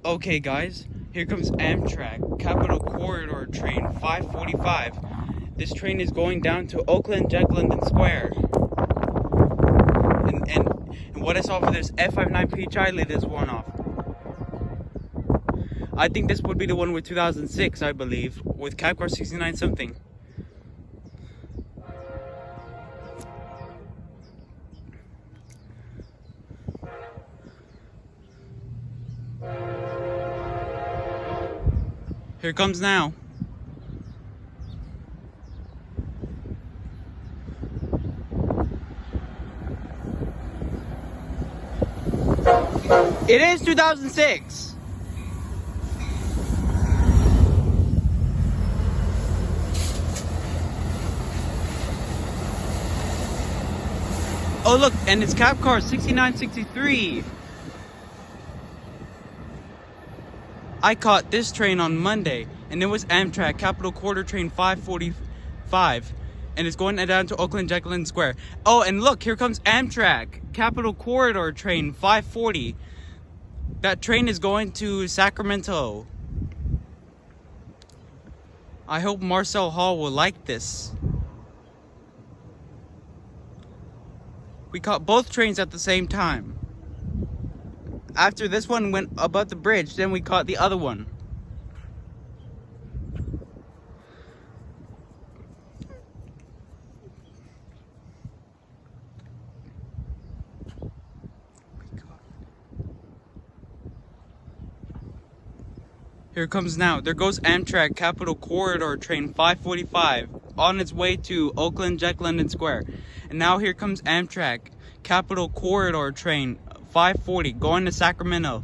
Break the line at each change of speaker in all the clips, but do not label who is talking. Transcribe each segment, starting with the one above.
Okay guys, here comes Amtrak, Capital Corridor Train 545. This train is going down to Oakland, Jack London Square. And what I saw for this F59 PHI lid is one off. I think this would be the one with 2006, I believe, with cab car 69 something. Here comes now. It is 2006. Oh look, and it's cab car 6963. I caught this train on Monday, and it was Amtrak Capital Corridor Train 545, and it's going down to Oakland, Jack London Square. Oh, and look, here comes Amtrak Capital Corridor Train 540. That train is going to Sacramento. I hope Marcel Hall will like this. We caught both trains at the same time. After this one went above the bridge, then we caught the other one. Here it comes now. There goes Amtrak Capital Corridor Train 545 on its way to Oakland, Jack London Square. And now here comes Amtrak Capital Corridor Train 540 going to Sacramento.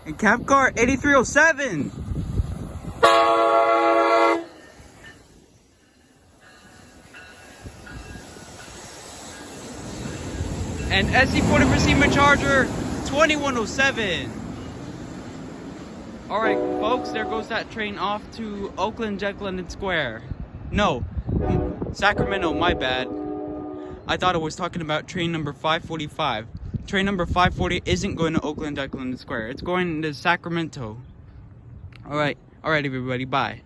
And cab car 8307. And SC40 for Seaman Charger 2107. Alright folks, there goes that train off to Oakland, Jack London Square. No, Sacramento, my bad. I thought I was talking about train number 545. Train number 540 isn't going to Oakland, Jack London Square. It's going to Sacramento. Alright everybody, bye.